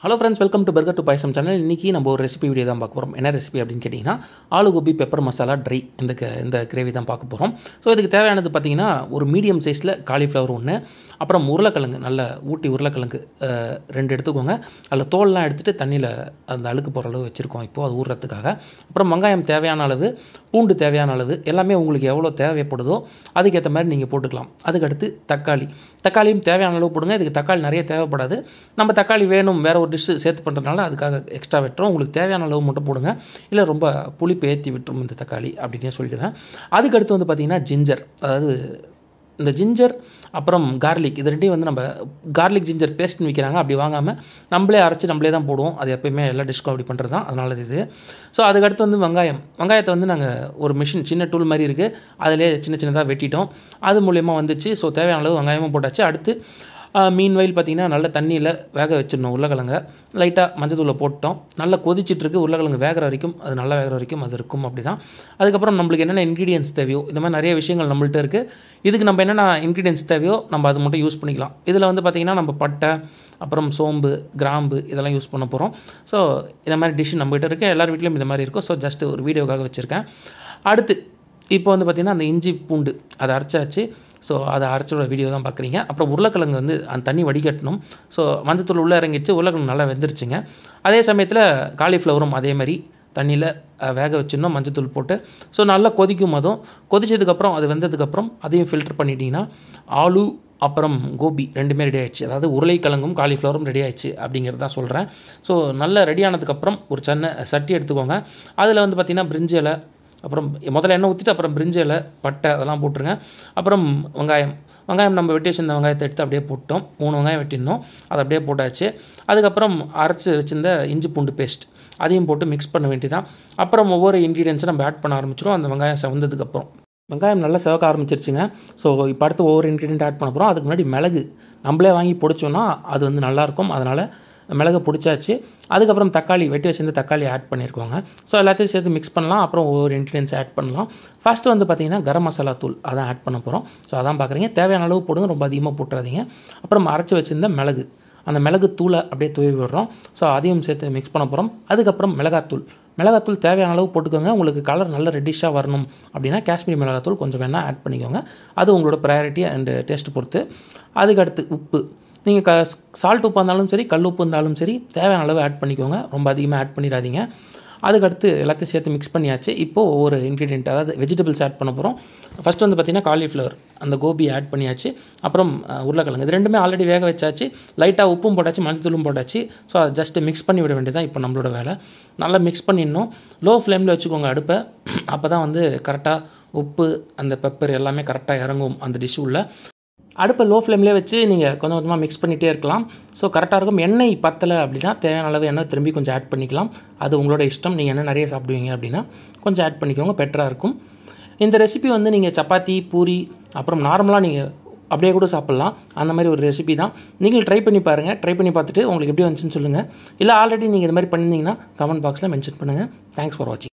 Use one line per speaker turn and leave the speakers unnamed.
Hello friends, welcome to burger to payasam channel. இன்றைக்கி நம்ம ஒரு ரெசிபி வீடியோ தான் பார்க்க போகிறோம். என்ன ரெசிபி அப்படின்னு கேட்டிங்கன்னா, ஆலு கோபி பெப்பர் மசாலா ட்ரை இந்த கிரேவி தான் பார்க்க போகிறோம். ஸோ இதுக்கு தேவையானது பார்த்திங்கன்னா, ஒரு மீடியம் சைஸில் காலிஃப்ளவர் ஒன்று, அப்புறம் உருளைக்கிழங்கு, நல்ல ஊட்டி உருளைக்கிழங்கு 2 எடுத்துக்கோங்க. அதில் தோல்லாம் எடுத்துகிட்டு தண்ணியில் அந்த அழுக்கு போகிற அளவு வச்சுருக்கோம் இப்போது அது ஊறுறதுக்காக. அப்புறம் வெங்காயம் தேவையான அளவு, பூண்டு தேவையான அளவு, எல்லாமே உங்களுக்கு எவ்வளோ தேவைப்படுதோ அதுக்கேற்ற மாதிரி நீங்கள் போட்டுக்கலாம். அதுக்கடுத்து தக்காளியும் தேவையான அளவு போடுங்க. இதுக்கு தக்காளி நிறைய தேவைப்படாது. நம்ம தக்காளி வேணும் வேறு ஒரு டிஷ்ஷு சேர்த்து பண்ணுறதுனால அதுக்காக எக்ஸ்ட்ரா வெட்டுறோம். உங்களுக்கு தேவையான அளவு மட்டும் போடுங்க. இல்லை ரொம்ப புளிப்பு ஏற்றி விட்டுரும் இந்த தக்காளி அப்படின்னே சொல்லிடுவேன். அதுக்கடுத்து வந்து பார்த்திங்கன்னா ஜிஞ்சர், அதாவது இந்த ஜிஞ்சர் அப்புறம் கார்லிக், இது ரெண்டையும் வந்து நம்ம கார்லிக் ஜிஞ்சர் பேஸ்ட்னு விற்கிறாங்க. அப்படி வாங்காமல் நம்மளே அரைச்சி நம்மளே தான் போடுவோம். அது எப்போயுமே எல்லா டிஷ்க்கும் அப்படி பண்ணுறது தான், அதனால இது. ஸோ அதுக்கடுத்து வந்து வெங்காயத்தை வந்து நாங்கள் ஒரு மிஷின் சின்ன டூல் மாதிரி இருக்குது, அதிலே சின்னதாக வெட்டிட்டோம். அது மூலயமா வந்துச்சு. ஸோ தேவையான அளவு வெங்காயமும் போட்டாச்சு. அடுத்து மீன்வெயில் பார்த்திங்கன்னா நல்ல தண்ணியில் வேக வச்சிடணும். உருளைக்கிழங்க லைட்டாக மஞ்சத்தூளை போட்டோம். நல்லா கொதிச்சிட்ருக்கு. உருளைக்கிழங்கு வேகிற வரைக்கும், அது நல்லா வேகிற வரைக்கும் அது இருக்கும். அப்படி தான். அதுக்கப்புறம் நம்மளுக்கு என்னென்ன இன்க்ரீடியன்ஸ் தேவையோ, இந்த மாதிரி நிறைய விஷயங்கள் நம்மள்ட்ட இருக்குது. இதுக்கு நம்ம என்னென்ன இன்க்ரீடியன்ஸ் தேவையோ நம்ம அது மட்டும் யூஸ் பண்ணிக்கலாம். இதில் வந்து பார்த்திங்கன்னா நம்ம பட்டை, அப்புறம் சோம்பு, கிராம்பு இதெல்லாம் யூஸ் பண்ண போகிறோம். ஸோ இந்த மாதிரி டிஷ் நம்மகிட்ட இருக்குது. எல்லார் வீட்லேயும் இந்த மாதிரி இருக்கும். ஸோ ஜஸ்ட் ஒரு வீடியோக்காக வச்சுருக்கேன். அடுத்து இப்போ வந்து பார்த்திங்கன்னா அந்த இஞ்சி பூண்டு அதை அரைச்சாச்சு. ஸோ அதை அரைச்சோட வீடியோ தான் பார்க்குறீங்க. அப்புறம் உருளைக்கிழங்கு வந்து அந்த தண்ணி வடிகட்டணும். ஸோ மஞ்சத்தூள் உள்ளே இறங்கிச்சு, உருளைக்கிழங்கு நல்லா வெந்துருச்சுங்க. அதே சமயத்தில் காலிஃப்ளவரும் அதே மாதிரி தண்ணியில் வேக வச்சிடணும் மஞ்சத்தூள் போட்டு. ஸோ நல்லா கொதிக்கும். அதுவும் கொதிச்சதுக்கப்புறம் அது வெந்ததுக்கப்புறம் அதையும் ஃபில்டர் பண்ணிட்டீங்கன்னா ஆலு அப்புறம் கோபி ரெண்டுமே ரெடி ஆகிடுச்சு. அதாவது உருளைக்கிழங்கும் காலிஃப்ளவரும் ரெடி ஆகிடுச்சு அப்படிங்கிறது தான் சொல்கிறேன். ஸோ நல்லா ரெடி ஆனதுக்கப்புறம் ஒரு சின்ன சட்டி எடுத்துக்கோங்க. அதில் வந்து பார்த்திங்கன்னா பிரிஞ்சி இலை, அப்புறம் முதல்ல எண்ணெய் ஊற்றிட்டு அப்புறம் பிரிஞ்சி இலை, பட்டை அதெல்லாம் போட்டுருங்க. அப்புறம் வெங்காயம் நம்ம வெட்டி வச்சிருந்த வெங்காயத்தை எடுத்து அப்படியே போட்டோம். 3 வெங்காயம் வெட்டியிருந்தோம், அதை அப்படியே போட்டாச்சு. அதுக்கப்புறம் அரைச்சி வச்சிருந்த இஞ்சி பூண்டு பேஸ்ட் அதையும் போட்டு மிக்ஸ் பண்ண வேண்டியதான். அப்புறம் ஒவ்வொரு இன்க்ரீடியன்ஸும் நம்ம ஆட் பண்ண ஆரம்பிச்சிடும். அந்த வெங்காயம் செவந்ததுக்கப்புறம் வெங்காயம் நல்லா செவக்க ஆரம்பிச்சிருச்சுங்க. ஸோ இப்போ அடுத்து ஒவ்வொரு இன்க்ரீடியன்ட் ஆட் பண்ண போகிறோம். அதுக்கு முன்னாடி மிளகு நம்மளே வாங்கி பொடிச்சோன்னா அது வந்து நல்லாயிருக்கும். அதனால் மிளகு பிடிச்சாச்சு. அதுக்கப்புறம் தக்காளி வெட்டி வச்சிருந்த தக்காளி ஆட் பண்ணியிருக்கோங்க. ஸோ எல்லாத்தையும் சேர்த்து மிக்ஸ் பண்ணலாம். அப்புறம் ஒவ்வொரு இன்க்ரீடியன்ஸ் ஆட் பண்ணலாம். ஃபஸ்ட்டு வந்து பார்த்திங்கன்னா கரம் மசாலா தூள் அதான் ஆட் பண்ண போகிறோம். ஸோ அதான் பார்க்குறீங்க. தேவையான அளவு போடுங்க, ரொம்ப அதிகமாக போட்டுறாதீங்க. அப்புறம் அரைச்சி வச்சிருந்த அந்த மிளகு தூளை அப்படியே தூவி விடுறோம். ஸோ அதையும் சேர்த்து மிக்ஸ் பண்ண போகிறோம். அதுக்கப்புறம் மிளகாத்தூள் தேவையான அளவு போட்டுக்கோங்க. உங்களுக்கு கலர் நல்ல ரெட்டிஷாக வரணும் அப்படின்னா காஷ்மீரி மிளகாத்தூள் கொஞ்சம் வேணால் ஆட் பண்ணிக்கோங்க. அது உங்களோட ப்ரையாரிட்டி அண்டு டேஸ்ட்டு பொறுத்து. அதுக்கடுத்து உப்பு, நீங்கள் சால்ட் உப்பு இருந்தாலும் சரி, கல் உப்பு இருந்தாலும் சரி, தேவையான அளவு ஆட் பண்ணிக்கோங்க. ரொம்ப அதிகமாக ஆட் பண்ணிடாதீங்க. அதுக்கடுத்து எல்லாத்தையும் சேர்த்து மிக்ஸ் பண்ணியாச்சு. இப்போது ஒவ்வொரு இன்க்ரீடியன்ட், அதாவது வெஜிடபிள்ஸ் ஆட் பண்ண போகிறோம். ஃபஸ்ட்டு வந்து பார்த்திங்கன்னா காலிஃப்ளவர், அந்த கோபி ஆட் பண்ணியாச்சு. அப்புறம் உருளைக்கிழங்கு, இது ரெண்டுமே ஆல்ரெடி வேக வச்சாச்சு. லைட்டாக உப்பும் போட்டாச்சு, மஞ்சத்தூளும் போட்டாச்சு. ஸோ அதை ஜஸ்ட்டு மிக்ஸ் பண்ணி விட வேண்டியதான் இப்போ நம்மளோட வேலை. நல்லா மிக்ஸ் பண்ணிடணும். லோ ஃப்ளேமில் வச்சுக்கோங்க அடுப்பை. அப்போ தான் வந்து கரெக்டாக உப்பு, அந்த பெப்பர் எல்லாமே கரெக்டாக இறங்கும் அந்த டிஷ் உள்ள. அடுப்பை லோ ஃப்ளேம்லேயே வச்சு நீங்கள் கொஞ்சம் கொஞ்சமாக மிக்ஸ் பண்ணிகிட்டே இருக்கலாம். ஸோ கரெக்டாக இருக்கும். எண்ணெய் பத்தலை அப்படின்னா தேவையான அளவு எண்ணெய் திரும்பி கொஞ்சம் ஆட் பண்ணிக்கலாம். அது உங்களோட இஷ்டம். நீங்கள் எண்ணெய் நிறைய சாப்பிடுவீங்க அப்படின்னா கொஞ்சம் ஆட் பண்ணிக்கோங்க, பெட்டராக இருக்கும். இந்த ரெசிபி வந்து நீங்கள் சப்பாத்தி, பூரி, அப்புறம் நார்மலாக நீங்கள் அப்படியே கூட சாப்பிட்லாம். அந்த மாதிரி ஒரு ரெசிபி தான். நீங்கள் ட்ரை பண்ணி பாருங்கள். ட்ரை பண்ணி பார்த்துட்டு உங்களுக்கு எப்படி வந்துச்சுன்னு சொல்லுங்கள். இல்லை ஆல்ரெடி நீங்கள் இது மாதிரி பண்ணியிருந்தீங்கன்னா கமெண்ட் பாக்ஸில் மென்ஷன் பண்ணுங்கள். தேங்க்ஸ் ஃபார் வாட்சிங்.